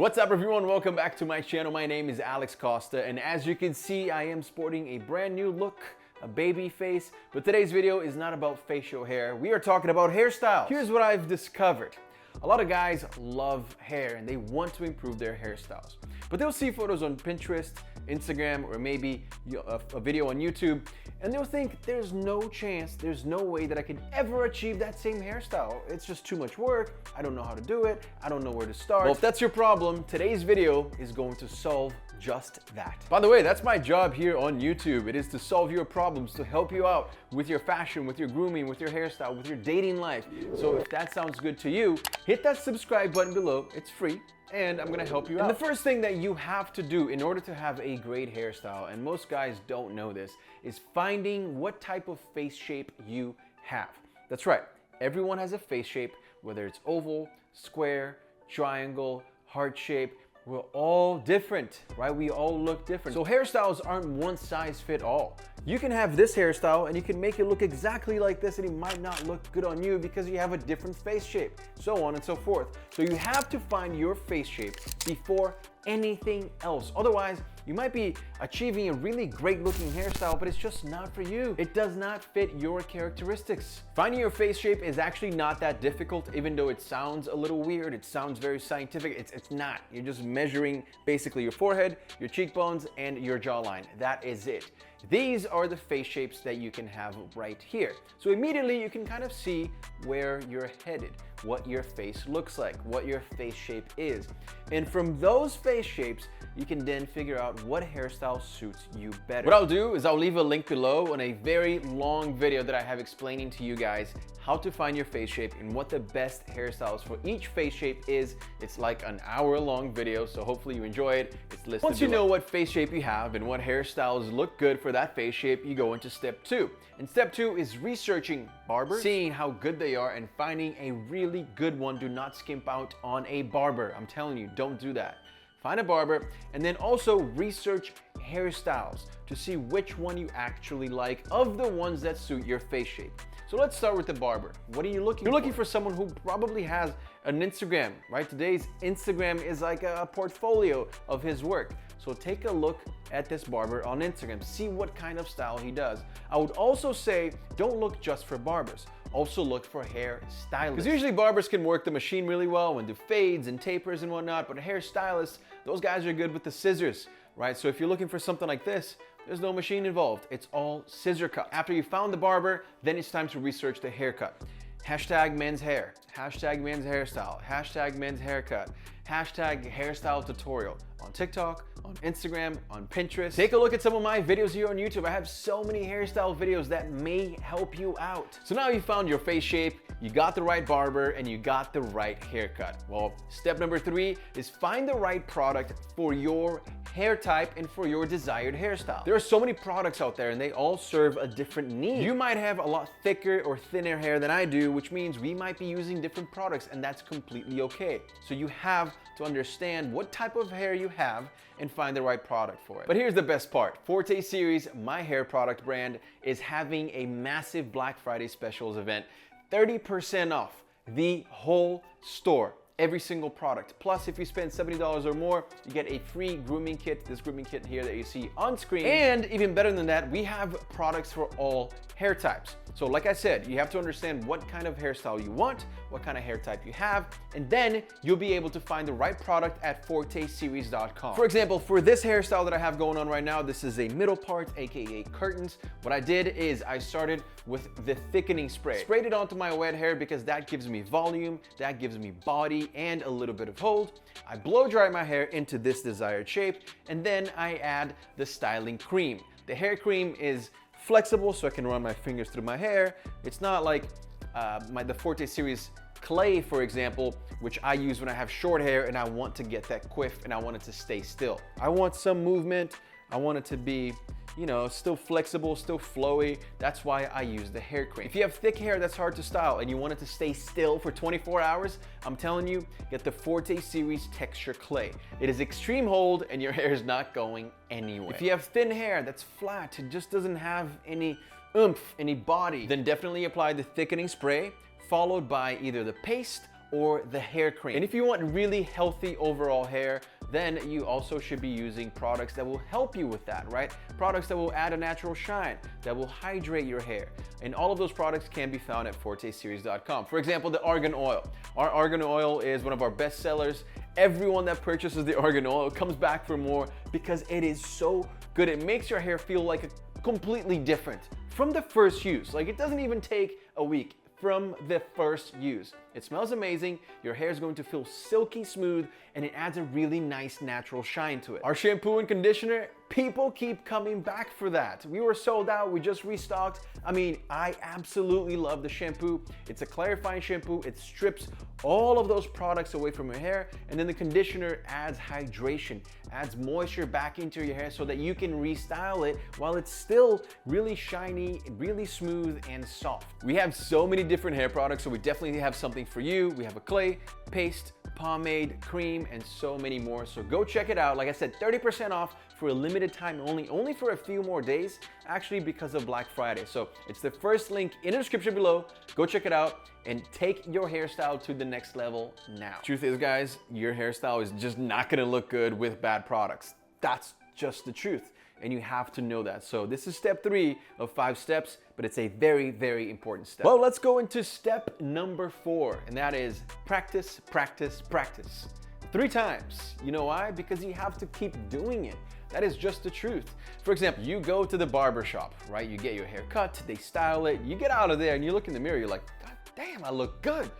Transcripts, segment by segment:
What's up everyone, welcome back to my channel. My name is Alex Costa, and as you can see, I am sporting a brand new look, a baby face. But today's video is not about facial hair. We are talking about hairstyles. Here's what I've discovered. A lot of guys love hair and they want to improve their hairstyles. But they'll see photos on Pinterest, Instagram, or maybe a video on YouTube, and they'll think there's no chance, there's no way that I could ever achieve that same hairstyle. It's just too much work. I don't know how to do it. I don't know where to start. Well, if that's your problem, today's video is going to solve just that. By the way, that's my job here on YouTube. It is to solve your problems, to help you out with your fashion, with your grooming, with your hairstyle, with your dating life. So if that sounds good to you, hit that subscribe button below. It's free. And I'm gonna help you out. And the first thing that you have to do in order to have a great hairstyle, and most guys don't know this, is finding what type of face shape you have. That's right, everyone has a face shape, whether it's oval, square, triangle, heart shape. We're all different, right? We all look different. So hairstyles aren't one size fit all. You can have this hairstyle and you can make it look exactly like this, and it might not look good on you because you have a different face shape, so on and so forth. So you have to find your face shape before anything else. Otherwise, you might be achieving a really great looking hairstyle, but it's just not for you. It does not fit your characteristics. Finding your face shape is actually not that difficult, even though it sounds a little weird. It sounds very scientific. It's not. You're just measuring basically your forehead, your cheekbones, and your jawline. That is it. These are the face shapes that you can have right here. So immediately you can kind of see where you're headed, what your face looks like, what your face shape is. And from those face shapes, you can then figure out what hairstyle suits you better. What I'll do is I'll leave a link below on a very long video that I have explaining to you guys how to find your face shape and what the best hairstyles for each face shape is. It's like an hour-long video, so hopefully you enjoy it. It's listed Once you know what face shape you have and what hairstyles look good for that face shape, you go into step 2. And step 2 is researching barbers, seeing how good they are, and finding a really good one. Do not skimp out on a barber. I'm telling you, don't do that. Find a barber, and then also research hairstyles to see which one you actually like of the ones that suit your face shape. So let's start with the barber. What are you looking for? You're looking for someone who probably has an Instagram, right? Today's Instagram is like a portfolio of his work. So take a look at this barber on Instagram. See what kind of style he does. I would also say, don't look just for barbers. Also look for hairstylists. Because usually barbers can work the machine really well and do fades and tapers and whatnot, but hairstylists, those guys are good with the scissors, right? So if you're looking for something like this, there's no machine involved. It's all scissor cut. After you found the barber, then it's time to research the haircut. Hashtag men's hair, hashtag men's hairstyle, hashtag men's haircut, hashtag hairstyle tutorial on TikTok, on Instagram, on Pinterest. Take a look at some of my videos here on YouTube. I have so many hairstyle videos that may help you out. So now you found your face shape, you got the right barber, and you got the right haircut. Well, step number 3 is find the right product for your hair type and for your desired hairstyle. There are so many products out there and they all serve a different need. You might have a lot thicker or thinner hair than I do, which means we might be using different products, and that's completely okay. So you have to understand what type of hair you have and find the right product for it. But here's the best part. Forte Series, my hair product brand, is having a massive Black Friday specials event. 30% off the whole store. Every single product. Plus, if you spend $70 or more, you get a free grooming kit, this grooming kit here that you see on screen. And even better than that, we have products for all hair types. So like I said, you have to understand what kind of hairstyle you want, what kind of hair type you have, and then you'll be able to find the right product at forteseries.com. For example, for this hairstyle that I have going on right now, this is a middle part, aka curtains. What I did is I started with the thickening spray. Sprayed it onto my wet hair because that gives me volume, that gives me body, and a little bit of hold. I blow dry my hair into this desired shape, and then I add the styling cream. The hair cream is flexible, so I can run my fingers through my hair. It's not like the Forte Series clay, for example, which I use when I have short hair and I want to get that quiff and I want it to stay still. I want some movement. I want it to be, you know, still flexible, still flowy. That's why I use the hair cream. If you have thick hair that's hard to style and you want it to stay still for 24 hours, I'm telling you, get the Forte Series Texture Clay. It is extreme hold and your hair is not going anywhere. If you have thin hair that's flat, it just doesn't have any oomph, any body, then definitely apply the thickening spray, followed by either the paste or the hair cream. And if you want really healthy overall hair, then you also should be using products that will help you with that, right? Products that will add a natural shine, that will hydrate your hair. And all of those products can be found at forteseries.com. For example, the argan oil. Our argan oil is one of our best sellers. Everyone that purchases the argan oil comes back for more because it is so good. It makes your hair feel like a completely different from the first use. Like, it doesn't even take a week. From the first use. It smells amazing, your hair is going to feel silky smooth, and it adds a really nice natural shine to it. Our shampoo and conditioner, people keep coming back for that. We were sold out, we just restocked. I mean, I absolutely love the shampoo. It's a clarifying shampoo, it strips all of those products away from your hair, and then the conditioner adds hydration, adds moisture back into your hair so that you can restyle it while it's still really shiny, really smooth, and soft. We have so many different hair products, so we definitely have something for you. We have a clay, paste, pomade, cream, and so many more. So go check it out. Like I said, 30% off for a limited time only for a few more days, actually because of Black Friday. So it's the first link in the description below. Go check it out and take your hairstyle to the next level now. Truth is, guys, your hairstyle is just not gonna look good with bad products. That's just the truth. And you have to know that. So this is step 3 of 5 steps, but it's a very, very important step. Well, let's go into step number 4, and that is practice, practice, practice. 3 times. You know why? Because you have to keep doing it. That is just the truth. For example, you go to the barber shop, right? You get your hair cut, they style it, you get out of there and you look in the mirror, you're like, God damn, I look good.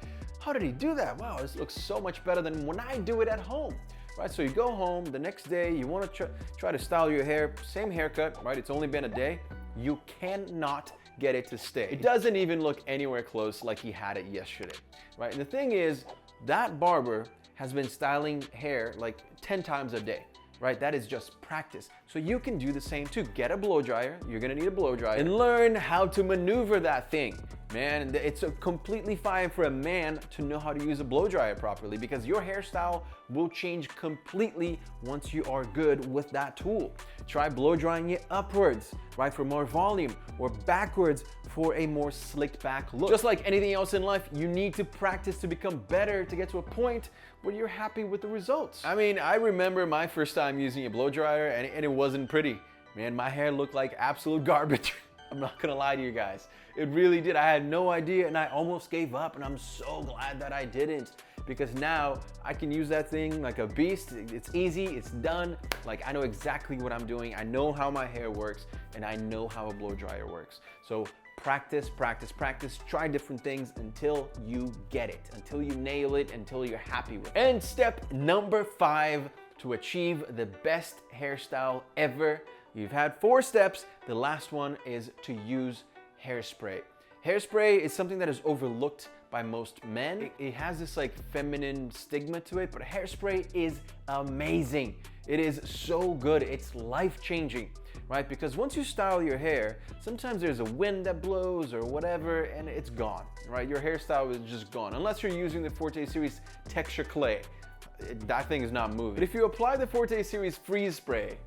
How did he do that? Wow, this looks so much better than when I do it at home. Right, so you go home the next day, you want to try to style your hair, same haircut, right? It's only been a day. You cannot get it to stay. It doesn't even look anywhere close like he had it yesterday, right? And the thing is, that barber has been styling hair like 10 times a day, right? That is just practice. So you can do the same too. Get a blow dryer, you're gonna need a blow dryer, and learn how to maneuver that thing. Man, it's completely fine for a man to know how to use a blow dryer properly, because your hairstyle will change completely once you are good with that tool. Try blow drying it upwards, right, for more volume, or backwards for a more slicked back look. Just like anything else in life, you need to practice to become better, to get to a point where you're happy with the results. I mean, I remember my first time using a blow dryer and it wasn't pretty. Man, my hair looked like absolute garbage. I'm not gonna lie to you guys. It really did. I had no idea and I almost gave up, and I'm so glad that I didn't, because now I can use that thing like a beast. It's easy, it's done. Like, I know exactly what I'm doing. I know how my hair works, and I know how a blow dryer works. So practice, practice, practice. Try different things until you get it, until you nail it, until you're happy with it. And step number 5 to achieve the best hairstyle ever. You've had 4 steps. The last one is to use hairspray. Hairspray is something that is overlooked by most men. It has this like feminine stigma to it, but hairspray is amazing. It is so good. It's life-changing, right? Because once you style your hair, sometimes there's a wind that blows or whatever, and it's gone, right? Your hairstyle is just gone, unless you're using the Forte Series Texture Clay. That thing is not moving. But if you apply the Forte Series Freeze Spray,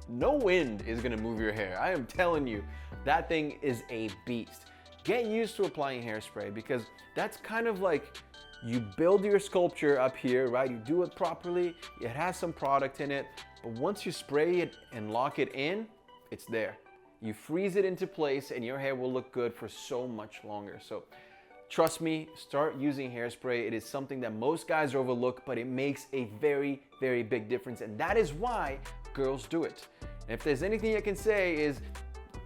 no wind is gonna move your hair. I am telling you, that thing is a beast. Get used to applying hairspray, because that's kind of like you build your sculpture up here, right? You do it properly, it has some product in it, but once you spray it and lock it in, it's there. You freeze it into place and your hair will look good for so much longer. So trust me, start using hairspray. It is something that most guys overlook, but it makes a very, very big difference. And that is why girls do it. And if there's anything I can say is,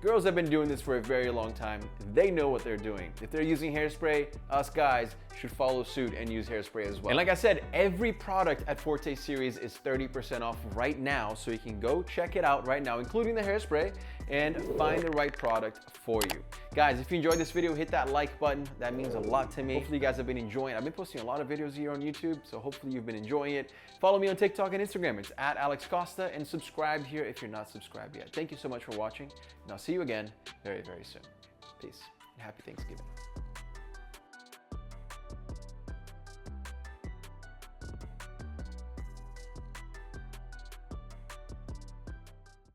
girls have been doing this for a very long time. They know what they're doing. If they're using hairspray, us guys should follow suit and use hairspray as well. And like I said, every product at Forte Series is 30% off right now, so you can go check it out right now, including the hairspray, and find the right product for you. Guys, if you enjoyed this video, hit that like button. That means a lot to me. Hopefully you guys have been enjoying. I've been posting a lot of videos here on YouTube, so hopefully you've been enjoying it. Follow me on TikTok and Instagram. It's at Alex Costa, and subscribe here if you're not subscribed yet. Thank you so much for watching, and I'll see you again very, very soon. Peace, and happy Thanksgiving.